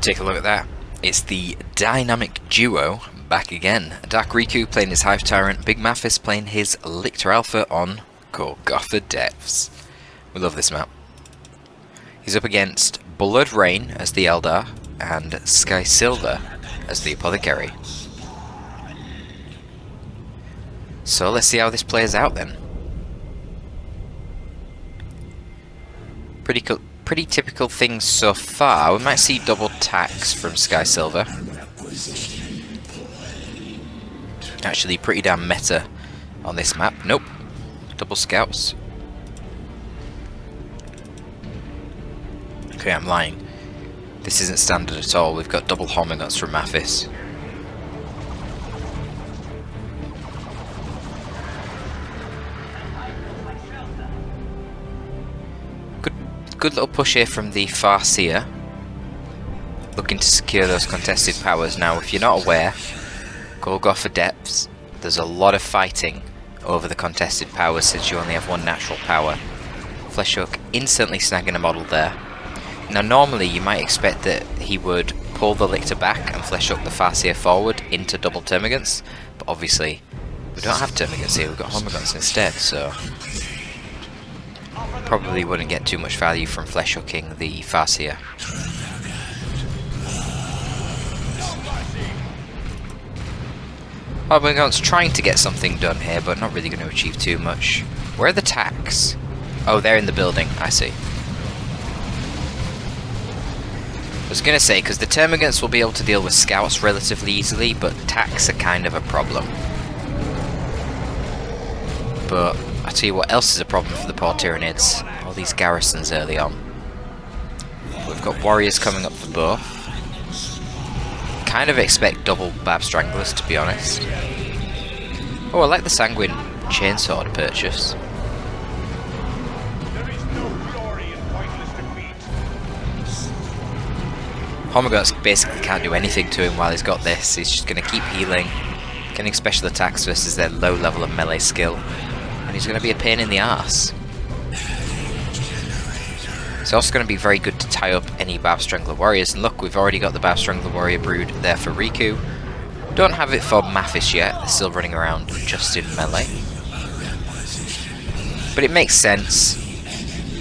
Take a look at that. It's the dynamic duo back again. Dark Riku playing his Hive Tyrant, Big Mathis playing his Lictor Alpha on Golgotha Depths. We love this map. He's up against Blood Rain as the Eldar and Skysilver as the Apothecary. So let's see how this plays out then. Pretty typical things so far. We might see double tax from Skysilver. Actually pretty damn meta on this map. Nope. Double scouts. Okay, I'm lying. This isn't standard at all. We've got double Homoguts from Mathis. Good little push here from the Farseer, looking to secure those contested powers. Now, if you're not aware, Golgotha Depths, there's a lot of fighting over the contested powers since you only have one natural power. Fleshhook instantly snagging a model there. Now, normally you might expect that he would pull the Lictor back and Fleshhook the Farseer forward into double Termagants, but obviously we don't have Termagants here, we've got Homoguts instead, so probably wouldn't get too much value from flesh hooking the Farseer. Homoguts trying to get something done here, but not really going to achieve too much. Where are the tacks? Oh, they're in the building, I see. I was going to say, because the Termagants will be able to deal with scouts relatively easily, but tacks are kind of a problem. But I'll tell you what else is a problem for the poor Tyranids. All these garrisons early on. We've got warriors coming up for both. Kind of expect double Bab Stranglers, to be honest. Oh, I like the Sanguine Chainsword purchase. Homoguts basically can't do anything to him while he's got this. He's just going to keep healing, getting special attacks versus their low level of melee skill. And he's going to be a pain in the arse. It's also going to be very good to tie up any Bab Strangler warriors. And look, we've already got the Bab Strangler warrior brood there for Riku. Don't have it for Mathis yet. They're still running around just in melee. But it makes sense.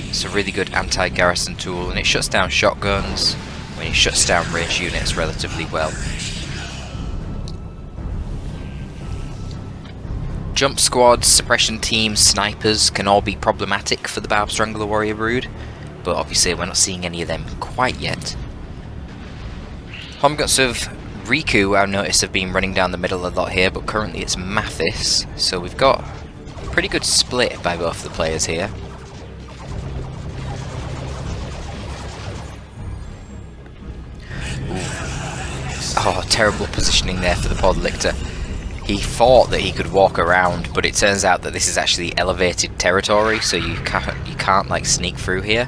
It's a really good anti-garrison tool, and it shuts down shotguns. I mean, it shuts down ranged units relatively well. Jump squads, suppression teams, snipers can all be problematic for the Bab Strangler warrior brood, but obviously we're not seeing any of them quite yet. Homoguts of Riku, I've noticed, have been running down the middle a lot here, but currently it's Mathis, so we've got a pretty good split by both the players here. Oh, terrible positioning there for the pod Lictor. He thought that he could walk around, but it turns out that this is actually elevated territory, so you can't like sneak through here.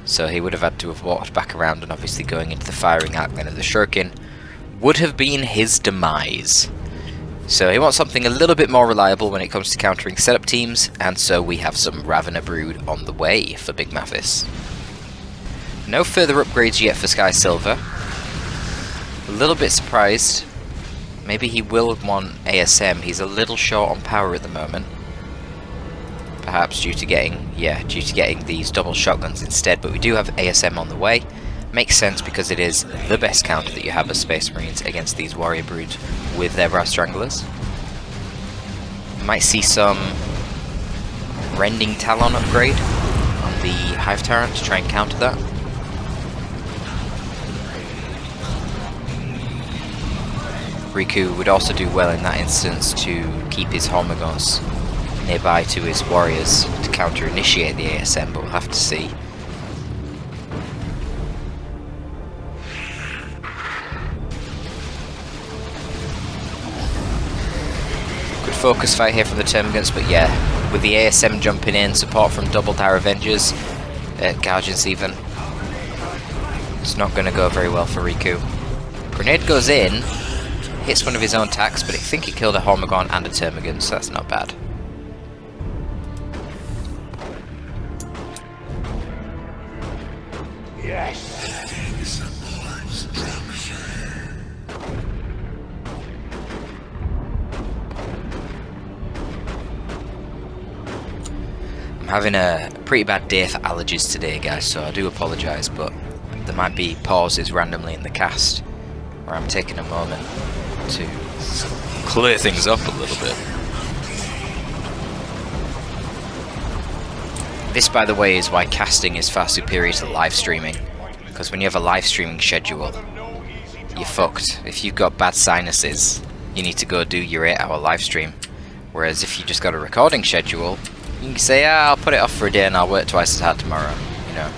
So he would have had to have walked back around, and obviously going into the firing arc then of the Shuriken would have been his demise. So he wants something a little bit more reliable when it comes to countering setup teams, and so we have some Ravener brood on the way for Big Mathis. No further upgrades yet for Skysilver. A little bit surprised. Maybe he will want ASM. He's a little short on power at the moment. Perhaps due to getting these double shotguns instead, but we do have ASM on the way. Makes sense because it is the best counter that you have as Space Marines against these warrior broods with their Bab Stranglers. Might see some Rending Talon upgrade on the Hive Tyrant to try and counter that. Riku would also do well in that instance to keep his Homoguts nearby to his warriors to counter-initiate the ASM, but we'll have to see. Good focus fight here from the Termagants, but yeah, with the ASM jumping in, support from double Dire Avengers, Guardians even, it's not going to go very well for Riku. Grenade goes in, hits one of his own attacks, but I think he killed a Homogon and a Termagant, so that's not bad. Yes. having a pretty bad day for allergies today, guys, so I do apologise, but there might be pauses randomly in the cast where I'm taking a moment to clear things up a little bit. This, by the way, is why casting is far superior to live streaming, because when you have a live streaming schedule, you're fucked. If you've got bad sinuses, you need to go do your 8-hour live stream. Whereas if you just got a recording schedule, you can say, I'll put it off for a day and I'll work twice as hard tomorrow, you know.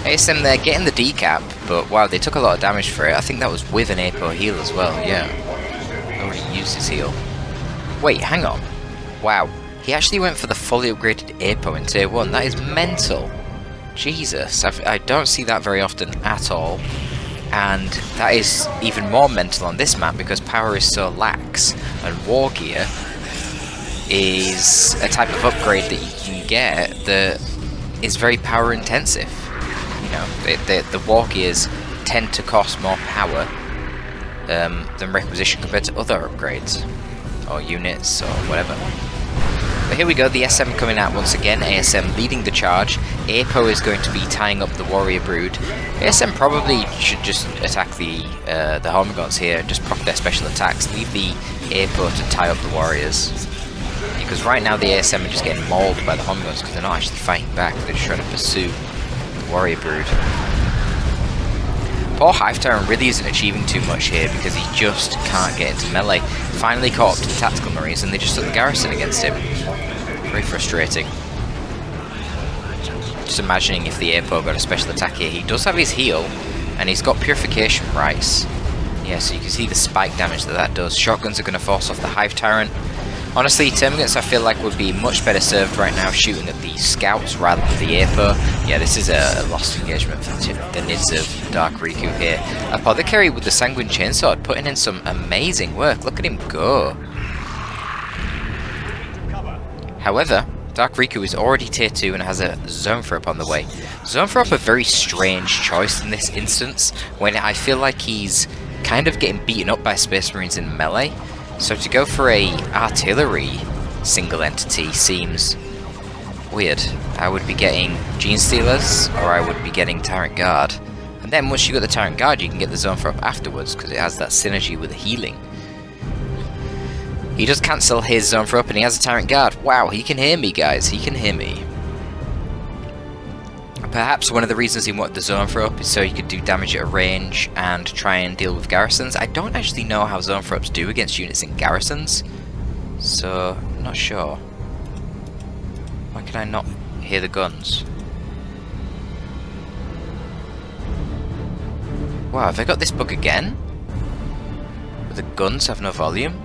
ASM there getting the decap, but wow, they took a lot of damage for it. I think that was with an APO heal as well, yeah. Already used his heal. Wait, hang on. Wow, he actually went for the fully upgraded APO in tier 1. That is mental. Jesus, I don't see that very often at all. And that is even more mental on this map because power is so lax, and war gear is a type of upgrade that you can get that is very power intensive. You know, the war gears tend to cost more power than requisition compared to other upgrades or units or whatever. But here we go, the SM coming out once again, ASM leading the charge. APO is going to be tying up the warrior brood. ASM probably should just attack the Hormagaunts here and just proc their special attacks. Leave the APO to tie up the warriors. Because right now the ASM are just getting mauled by the Hormagaunts because they're not actually fighting back, they're just trying to pursue the warrior brood. Poor Hive Tyrant really isn't achieving too much here because he just can't get into melee. Finally caught up to the Tactical Marines and they just took the garrison against him. Very frustrating. Just imagining if the APO got a special attack here. He does have his heal and he's got Purification Rice. Yeah, so you can see the spike damage that does. Shotguns are going to force off the Hive Tyrant. Honestly, Termagants I feel like would be much better served right now shooting at the scouts rather than the APO. Yeah, this is a lost engagement for the Nids of Dark Riku here. Apothecary with the Sanguine Chainsword putting in some amazing work. Look at him go. However, Dark Riku is already tier 2 and has a Zoanthrope on the way. Zoanthrope a very strange choice in this instance when I feel like he's kind of getting beaten up by Space Marines in melee. So to go for a artillery single entity seems weird. I would be getting Gene Stealers or I would be getting Tyrant Guard. And then once you got the Tyrant Guard you can get the Zoanthrope afterwards because it has that synergy with the healing. He does cancel his Zoanthrope and he has a Tyrant Guard. Wow, he can hear me guys, he can hear me. Perhaps one of the reasons he wanted the Zoanthrope is so he could do damage at a range and try and deal with garrisons. I don't actually know how Zoanthropes do against units in garrisons, so I'm not sure. Why can I not hear the guns? Wow, have I got this bug again? Where the guns have no volume?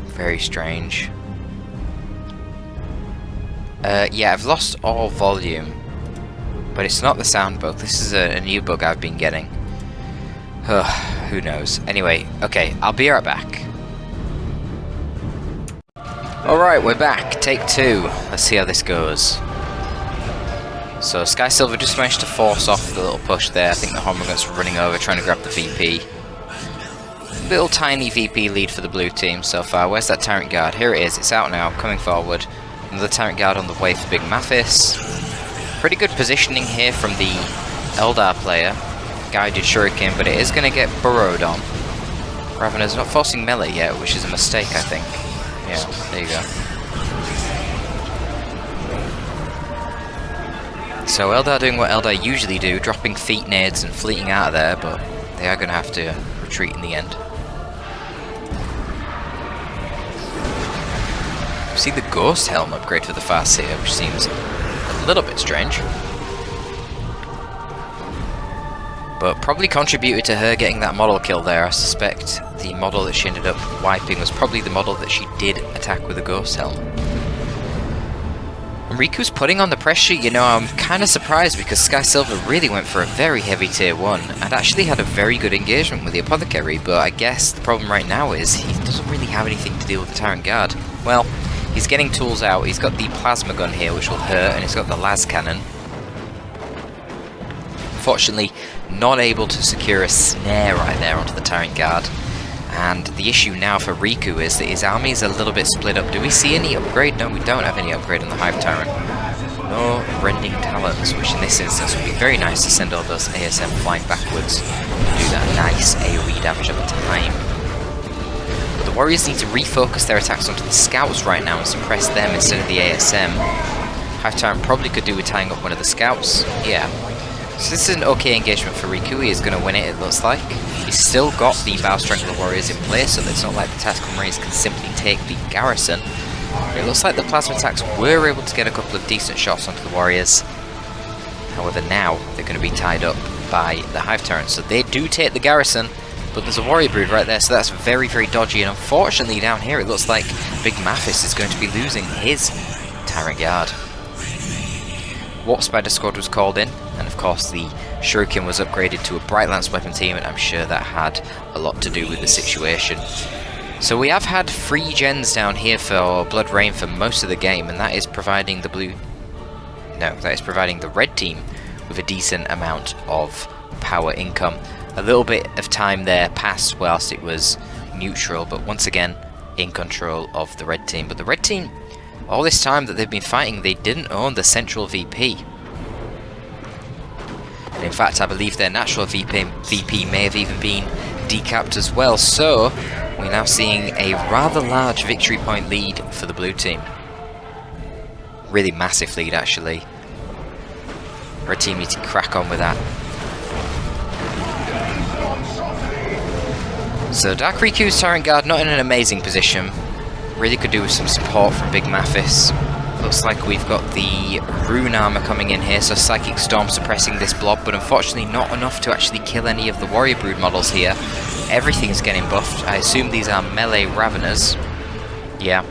Very strange. Yeah, I've lost all volume, but it's not the sound bug. This is a new bug I've been getting. Who knows? Anyway, okay, I'll be right back. Alright, we're back. Take 2. Let's see how this goes. So, Skysilver just managed to force off the little push there. I think the Hormagaunts were running over, trying to grab the VP. Little tiny VP lead for the blue team so far. Where's that Tyrant Guard? Here it is. It's out now, coming forward. Another Tyrant Guard on the way for Big Mathis. Pretty good positioning here from the Eldar player. Guided Shuriken, but it is going to get burrowed on. Ravener's not forcing melee yet, which is a mistake, I think. Yeah, there you go. So Eldar doing what Eldar usually do, dropping feet nades and fleeting out of there, but they are going to have to retreat in the end. See the Ghost Helm upgrade for the Farseer, which seems a little bit strange. But probably contributed to her getting that model kill there. I suspect the model that she ended up wiping was probably the model that she did attack with a Ghost Helm. And Riku's putting on the pressure, you know, I'm kind of surprised because Skysilver really went for a very heavy tier 1 and actually had a very good engagement with the Apothecary, but I guess the problem right now is he doesn't really have anything to deal with the Tyrant Guard. Well, he's getting tools out. He's got the plasma gun here, which will hurt, and he's got the las cannon. Unfortunately, not able to secure a snare right there onto the Tyrant Guard. And the issue now for Riku is that his army is a little bit split up. Do we see any upgrade? No, we don't have any upgrade on the Hive Tyrant. No Rending Talons, which in this instance would be very nice to send all those ASM flying backwards and do that nice AoE damage at the time. But the Warriors need to refocus their attacks onto the Scouts right now and suppress them instead of the ASM. Hive Tyrant probably could do with tying up one of the Scouts. Yeah. So this is an okay engagement for Riku. He is going to win it looks like. He's still got the Bow Strength of the Warriors in place, so it's not like the Tactical Marines can simply take the garrison. But it looks like the Plasma attacks were able to get a couple of decent shots onto the Warriors. However, now they're going to be tied up by the Hive Tyrant. So they do take the garrison, but there's a Warrior Brood right there, so that's very, very dodgy. And unfortunately down here it looks like Big Mathis is going to be losing his Tyrant Guard. Warp Spider Squad was called in, and of course the Shuriken was upgraded to a Bright Lance weapon team, and I'm sure that had a lot to do with the situation. So we have had 3 gens down here for Blood Rain for most of the game, and that is providing the red team with a decent amount of power income. A little bit of time there passed whilst it was neutral, but once again in control of the red team. But the red team, all this time that they've been fighting, they didn't own the central VP. And in fact, I believe their natural VP may have even been decapped as well. So we're now seeing a rather large victory point lead for the blue team. Really massive lead, actually. Red team need to crack on with that. So Dark Riku's Tyrant Guard not in an amazing position. Really could do with some support from Big Mathis. Looks like we've got the Rune Armor coming in here, so Psychic Storm suppressing this blob, but unfortunately not enough to actually kill any of the Warrior Brood models here. Everything's getting buffed. I assume these are melee Raveners. Yeah.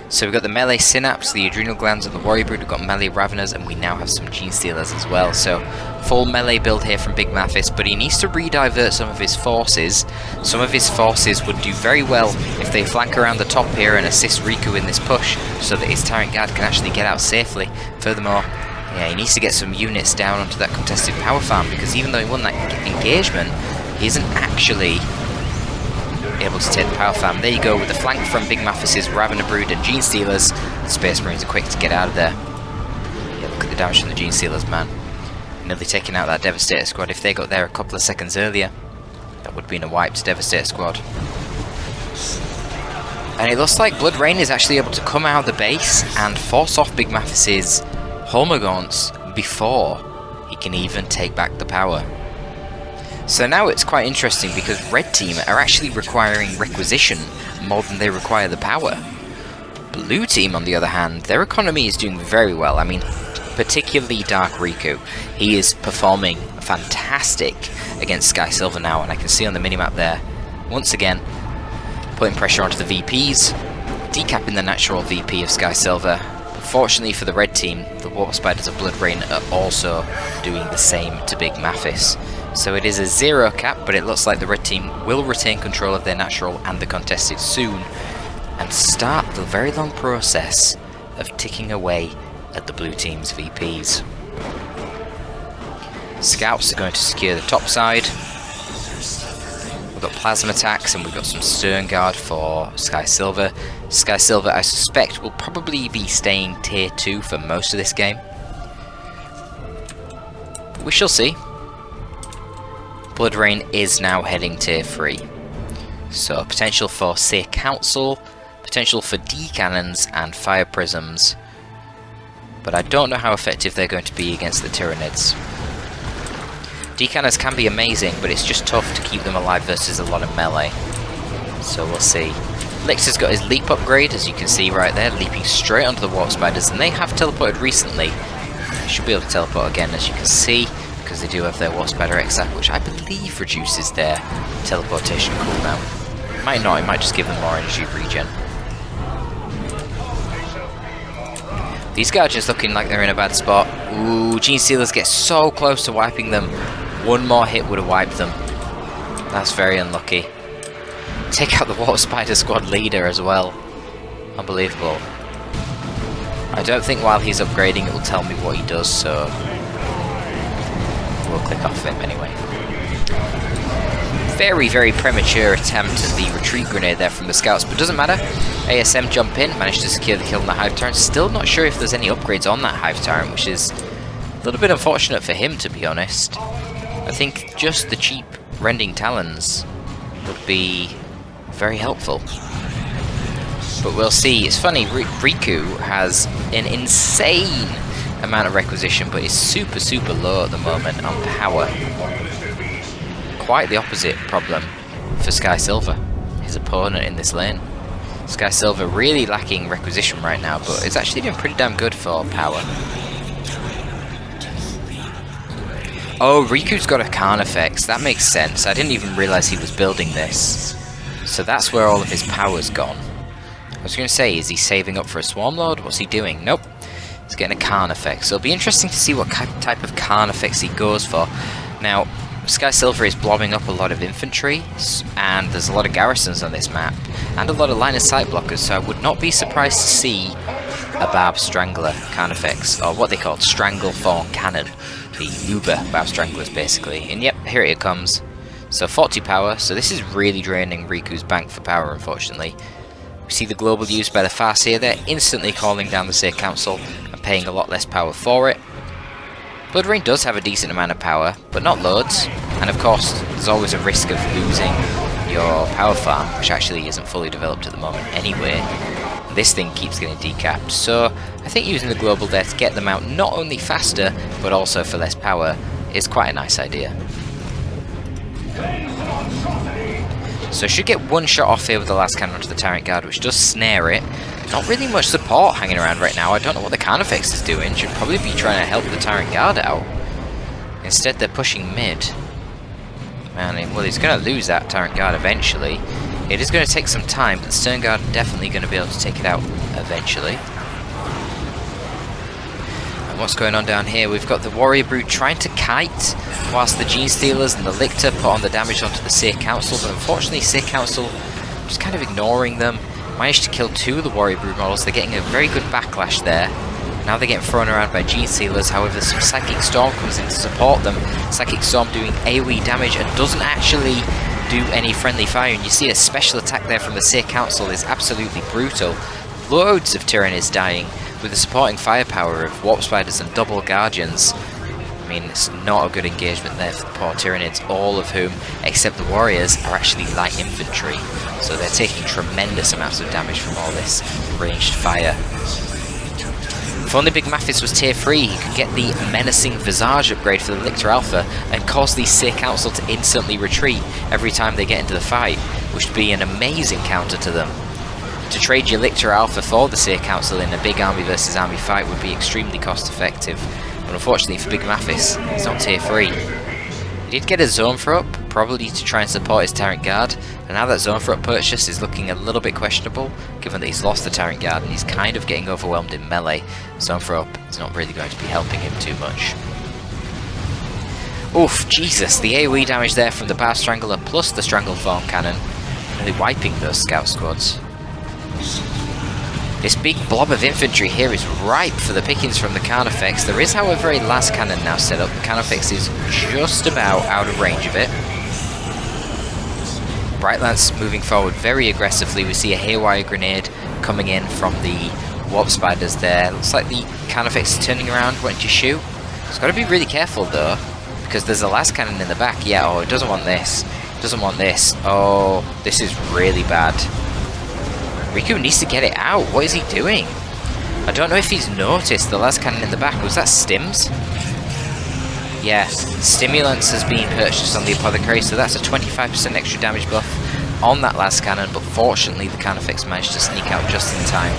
So we've got the melee Synapse, the Adrenal Glands, and the Warrior Brood. We've got melee Raveners, and we now have some Gene Stealers as well. So full melee build here from Big Mathis, but he needs to redivert some of his forces. Some of his forces would do very well if they flank around the top here and assist Riku in this push, so that his Tyrant Guard can actually get out safely. Furthermore, yeah, he needs to get some units down onto that contested power farm, because even though he won that engagement, he isn't actually able to take the power farm. There you go, with the flank from Big Mathis's Ravener Brood and Gene Stealers. The Space Marines are quick to get out of there. Yeah, look at the damage from the Gene Stealers, man. Nearly taking out that Devastator squad. If they got there a couple of seconds earlier, that would have been a wiped Devastator squad. And it looks like Blood Rain is actually able to come out of the base and force off Big Mathis's Homagaunts before he can even take back the power. So now it's quite interesting, because Red Team are actually requiring Requisition more than they require the power. Blue Team, on the other hand, their economy is doing very well. I mean, particularly Dark Riku. He is performing fantastic against Skysilver now, and I can see on the minimap there, once again, putting pressure onto the VPs, decapping the natural VP of Skysilver. Fortunately for the Red Team, the Warp Spiders of Blood Rain are also doing the same to Big Mathis. So it is a 0 cap, but it looks like the Red Team will retain control of their natural and the contested soon, and start the very long process of ticking away at the Blue Team's VPs. Scouts are going to secure the top side. We've got Plasma attacks, and we've got some Stern Guard for Skysilver. Skysilver, I suspect, will probably be staying tier 2 for most of this game. But we shall see. Blood Rain is now heading tier 3. So potential for Seer Council, potential for D-Cannons and Fire Prisms. But I don't know how effective they're going to be against the Tyranids. D-Cannons can be amazing, but it's just tough to keep them alive versus a lot of melee. So we'll see. Lictor's got his leap upgrade, as you can see right there, leaping straight onto the Warp Spiders, and they have teleported recently. They should be able to teleport again, as you can see, because they do have their Warp Spider Exarch, which I believe reduces their teleportation cooldown. It might not, it might just give them more energy regen. These Guardians looking like they're in a bad spot. Ooh, Gene Stealers get so close to wiping them. One more hit would have wiped them. That's very unlucky. Take out the Warp Spider Squad leader as well. Unbelievable. I don't think while he's upgrading it will tell me what he does, so we'll click off him anyway. Very, very premature attempt at the retreat grenade there from the scouts, but doesn't matter. ASM jump in, managed to secure the kill on the Hive Tyrant. Still not sure if there's any upgrades on that Hive Tyrant, which is a little bit unfortunate for him, to be honest. I think just the cheap Rending Talons would be very helpful. But we'll see. It's funny, Riku has an insane amount of requisition, but is super, super low at the moment on power. Quite the opposite problem for Skysilver, his opponent in this lane. Skysilver really lacking requisition right now, but it's actually doing pretty damn good for power. Oh, Riku's got a Carnifex, that makes sense. I didn't even realise he was building this. So that's where all of his power's gone. I was going to say, is he saving up for a Swarmlord? What's he doing? Nope. He's getting a Carnifex. So it'll be interesting to see what type of Carnifex he goes for. Now, Skysilver is blobbing up a lot of infantry, and there's a lot of garrisons on this map, and a lot of line of sight blockers, so I would not be surprised to see a Barb Strangler Carnifex, or what they call Stranglethorn Cannon, the Uber Barb Stranglers basically. And yep, here it comes. So 40 power, so this is really draining Riku's bank for power, unfortunately. We see the global use by the Farseer there, instantly calling down the Seer Council and paying a lot less power for it. Blood Rain does have a decent amount of power, but not loads, and of course there's always a risk of losing your power farm, which actually isn't fully developed at the moment anyway. This thing keeps getting decapped, so I think using the global there to get them out not only faster, but also for less power is quite a nice idea. So should get one shot off here with the last cannon onto the Tyrant Guard, which does snare it. Not really much support hanging around right now. I don't know what the Carnifex is doing. Should probably be trying to help the Tyrant Guard out. Instead they're pushing mid. Man, well, he's going to lose that Tyrant Guard eventually. It is going to take some time, but the Stern Guard are definitely going to be able to take it out eventually. And what's going on down here? We've got the Warrior Brute trying to kite, whilst the Gene Stealers and the Lictor put on the damage onto the Seer Council, but unfortunately Seer Council just kind of ignoring them. Managed to kill 2 of the Warrior Brood models. They're getting a very good backlash there. Now they're getting thrown around by Gene Sealers, however some Psychic Storm comes in to support them. Psychic Storm doing AoE damage and doesn't actually do any friendly fire, and you see a special attack there from the Seer Council is absolutely brutal. Loads of Tyranids dying, with the supporting firepower of Warp Spiders and Double Guardians. I mean, it's not a good engagement there for the poor Tyranids, all of whom, except the Warriors, are actually light infantry. So they're taking tremendous amounts of damage from all this ranged fire. If only Big Mathis was tier 3, he could get the Menacing Visage upgrade for the Lictor Alpha and cause the Seer Council to instantly retreat every time they get into the fight, which would be an amazing counter to them. To trade your Lictor Alpha for the Seer Council in a big army versus army fight would be extremely cost effective. But unfortunately for Big Mathis, he's not tier 3. He did get a Zone for up, probably to try and support his Tyrant Guard, and now that Zone for up purchase is looking a little bit questionable, given that he's lost the Tyrant Guard and he's kind of getting overwhelmed in melee. Zone for up is not really going to be helping him too much. Oof, Jesus, the AoE damage there from the Bar Strangler plus the Stranglethorn Cannon, really wiping those scout squads. This big blob of infantry here is ripe for the pickings from the Carnifex. There is, however, a last cannon now set up. The Carnifex is just about out of range of it. Bright Lance moving forward very aggressively. We see a Haywire Grenade coming in from the Warp Spiders there. Looks like the Carnifex is turning around, wanting to shoot. It's got to be really careful though, because there's a last cannon in the back. Yeah, oh, it doesn't want this. It doesn't want this. Oh, this is really bad. Riku needs to get it out. What is he doing? I don't know if he's noticed the last cannon in the back. Was that Stims? Yeah, Stimulants has been purchased on the Apothecary, so that's a 25% extra damage buff on that last cannon, but fortunately the Carnifex managed to sneak out just in time.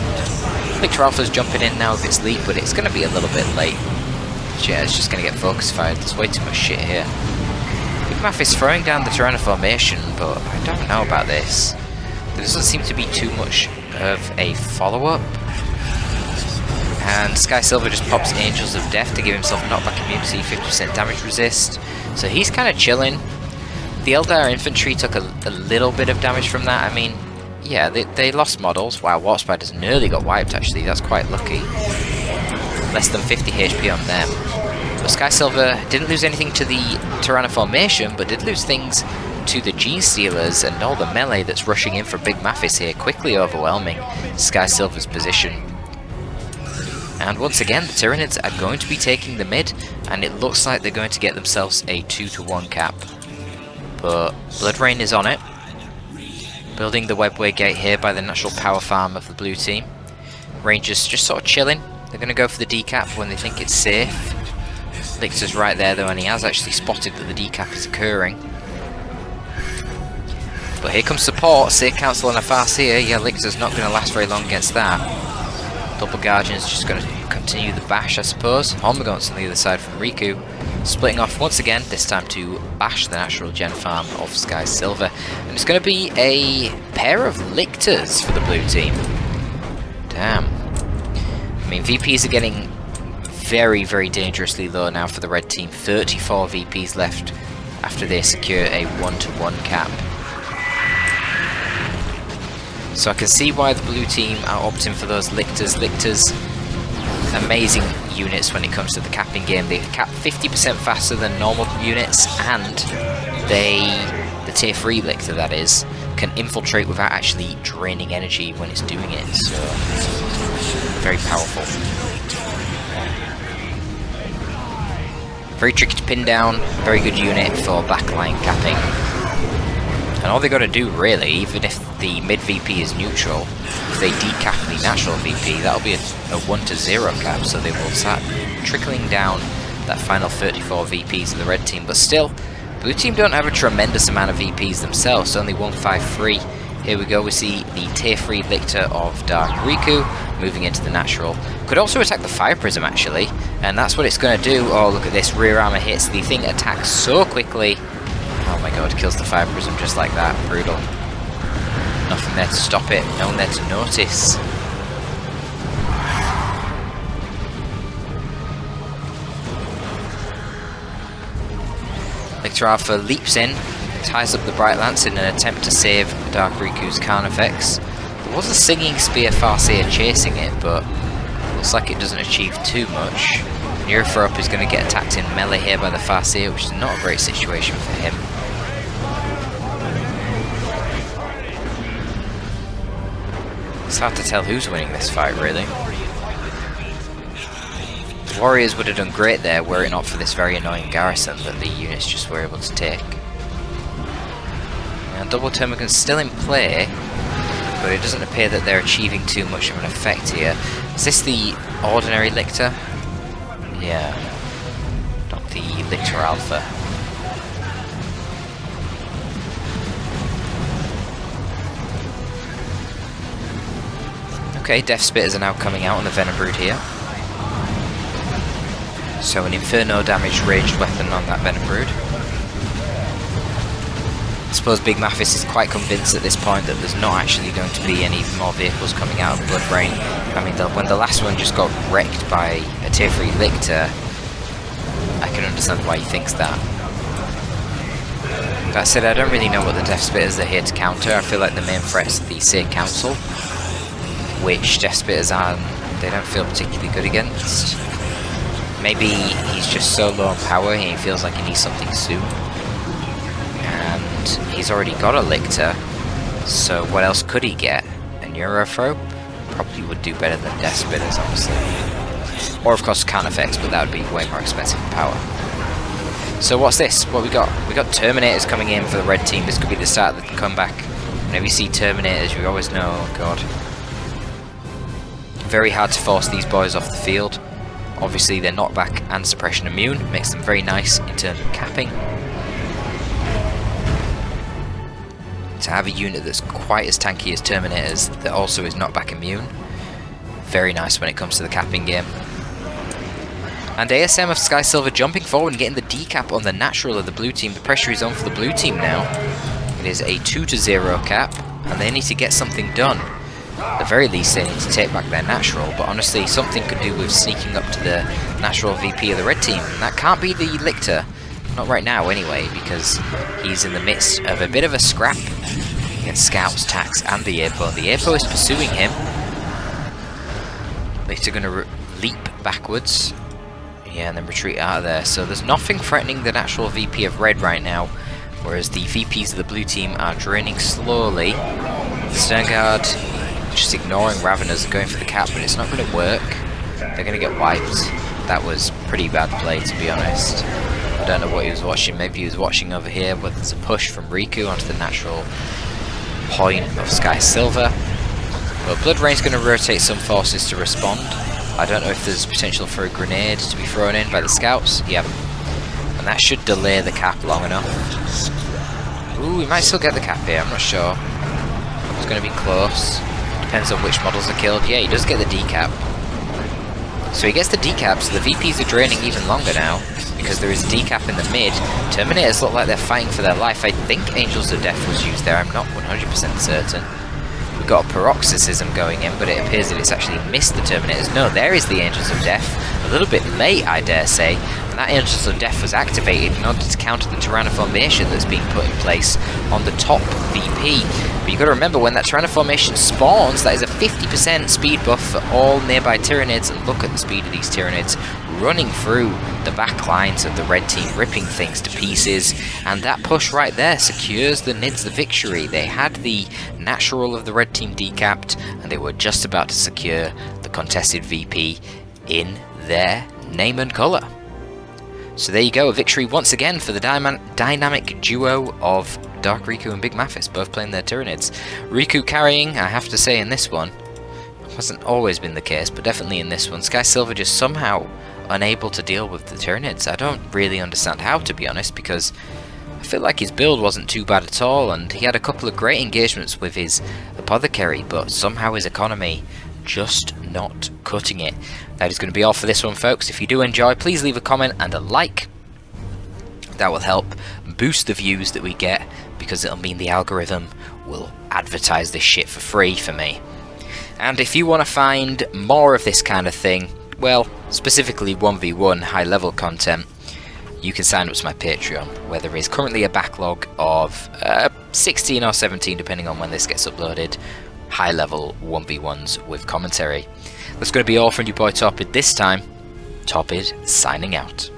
Lictor Alpha's jumping in now with its leap, but it's going to be a little bit late. Yeah, it's just going to get focus fired. There's way too much shit here. Big Mathis throwing down the Tyranno formation, but I don't know about this. There doesn't seem to be too much of a follow-up. And Skysilver just pops Angels of Death to give himself knockback immunity, 50% damage resist. So he's kind of chilling. The Eldar infantry took a little bit of damage from that. I mean, yeah, they lost models. Wow, Warp Spiders nearly got wiped actually. That's quite lucky. Less than 50 HP on them. But Skysilver didn't lose anything to the Tyranno formation, but did lose things to the Gene Stealers and all the melee that's rushing in for Big Mathis here, quickly overwhelming Skysilver's position. And once again, the Tyranids are going to be taking the mid, and it looks like they're going to get themselves a 2-to-1 cap. But Blood Rain is on it, building the Webway Gate here by the natural power farm of the blue team. Rangers just sort of chilling. They're going to go for the decap when they think it's safe. Lictor's right there though, and he has actually spotted that the decap is occurring. But here comes support, Seer Council and a Farseer. Yeah, Lictor's not going to last very long against that. Double Guardian's just going to continue the bash, I suppose. Hormagaunts on the other side from Riku, splitting off once again, this time to bash the natural gen farm of Skysilver. And it's going to be a pair of Lictors for the blue team. Damn. I mean, VPs are getting very, very dangerously low now for the red team. 34 VPs left after they secure a 1-to-1 cap. So I can see why the blue team are opting for those Lictors. Lictors, amazing units when it comes to the capping game. They cap 50% faster than normal units, and the tier 3 Lictor, that is, can infiltrate without actually draining energy when it's doing it. So, very powerful. Very tricky to pin down, very good unit for backline capping. And all they got to do really, even if the mid VP is neutral, if they decap the natural VP, that'll be a 1-to-0 cap, so they will start trickling down that final 34 VPs of the red team. But still, blue team don't have a tremendous amount of VPs themselves, only 153. Here we go, we see the tier 3 Lictor of Dark Riku moving into the natural. Could also attack the Fire Prism actually, and that's what it's going to do. Oh, look at this, rear armor hits, the thing attacks so quickly. Oh my god, kills the Fire Prism just like that, brutal. Nothing there to stop it, no one there to notice. Lictor Alpha leaps in, ties up the Bright Lance in an attempt to save Dark Riku's Carnifex. There was a Singing Spear Farseer chasing it, but looks like it doesn't achieve too much. Neurothrope is going to get attacked in melee here by the Farseer, which is not a great situation for him. It's hard to tell who's winning this fight, really. The Warriors would have done great there were it not for this very annoying garrison that the units just were able to take. Now, double Termagant's still in play, but it doesn't appear that they're achieving too much of an effect here. Is this the ordinary Lictor? Yeah, not the Lictor Alpha. Okay, Death Spitters are now coming out on the Venom Brood here. So an Inferno damage ranged weapon on that Venom Brood. I suppose Big Mathis is quite convinced at this point that there's not actually going to be any more vehicles coming out of Blood Rain. I mean, when the last one just got wrecked by a tier 3 Lictor, I can understand why he thinks that. That said, I don't really know what the Death Spitters are here to counter. I feel like the main threat's the Seer Council, which Death Spitters they don't feel particularly good against. Maybe he's just so low on power he feels like he needs something soon. And he's already got a Lictor, so what else could he get? A Neurothrope? Probably would do better than Death Spitters, honestly. Or of course Carnifex, but that would be way more expensive in power. So what's this? What we got? We got Terminators coming in for the red team. This could be the start of the comeback. Whenever you see Terminators, you always know, oh god. Very hard to force these boys off the field. Obviously they're knockback and suppression immune, makes them very nice in terms of capping. To have a unit that's quite as tanky as Terminators that also is knockback immune, very nice when it comes to the capping game. And ASM of Skysilver jumping forward and getting the decap on the natural of the blue team. The pressure is on for the blue team now. It is a 2-to-0 cap, and they need to get something done. At the very least they need to take back their natural, but honestly something could do with sneaking up to the natural VP of the red team. And that can't be the Lictor, not right now anyway, because he's in the midst of a bit of a scrap against Scouts, Tax and the Apo. The Apo is pursuing him. Lictor going to leap backwards. Yeah, and then retreat out of there. So there's nothing threatening the natural VP of red right now, whereas the VPs of the blue team are draining slowly. Sternguard just ignoring Raveners and going for the cap, but it's not going to work. They're going to get wiped. That was pretty bad play, to be honest. I don't know what he was watching. Maybe he was watching over here, but there's a push from Riku onto the natural point of Skysilver. But Blood Rain's going to rotate some forces to respond. I don't know if there's potential for a grenade to be thrown in by the scouts. Yep. And that should delay the cap long enough. Ooh, we might still get the cap here, I'm not sure. It's going to be close. Depends on which models are killed. Yeah, he does get the decap. So he gets the decap, so the VPs are draining even longer now, because there is decap in the mid. Terminators look like they're fighting for their life. I think Angels of Death was used there, I'm not 100% certain. We've got a paroxysm going in, but it appears that it's actually missed the Terminators. No, there is the Angels of Death. A little bit late, I dare say. And that Angels of Death was activated in order to counter the Tyrannoformation that's being put in place on the top VP. But you've got to remember, when that Tyrannoformation spawns, that is a 50% speed buff for all nearby Tyranids. And look at the speed of these Tyranids running through the back lines of the red team, ripping things to pieces. And that push right there secures the Nids the victory. They had the natural of the red team decapped, and they were just about to secure the contested VP in their name and colour. So there you go, a victory once again for the dynamic duo of Dark Riku and Big Mathis, both playing their Tyranids. Riku carrying, I have to say, in this one. It hasn't always been the case, but definitely in this one. Skysilver just somehow unable to deal with the Tyranids. I don't really understand how, to be honest, because I feel like his build wasn't too bad at all, and he had a couple of great engagements with his Apothecary, but somehow his economy just not cutting it. That is going to be all for this one, folks. If you do enjoy, please leave a comment and a like. That will help boost the views that we get, because it'll mean the algorithm will advertise this shit for free for me. And if you want to find more of this kind of thing, well, specifically 1v1 high level content, you can sign up to my Patreon, where there is currently a backlog of 16 or 17, depending on when this gets uploaded, high level 1v1s with commentary. That's going to be all from your boy Torpid this time. Torpid signing out.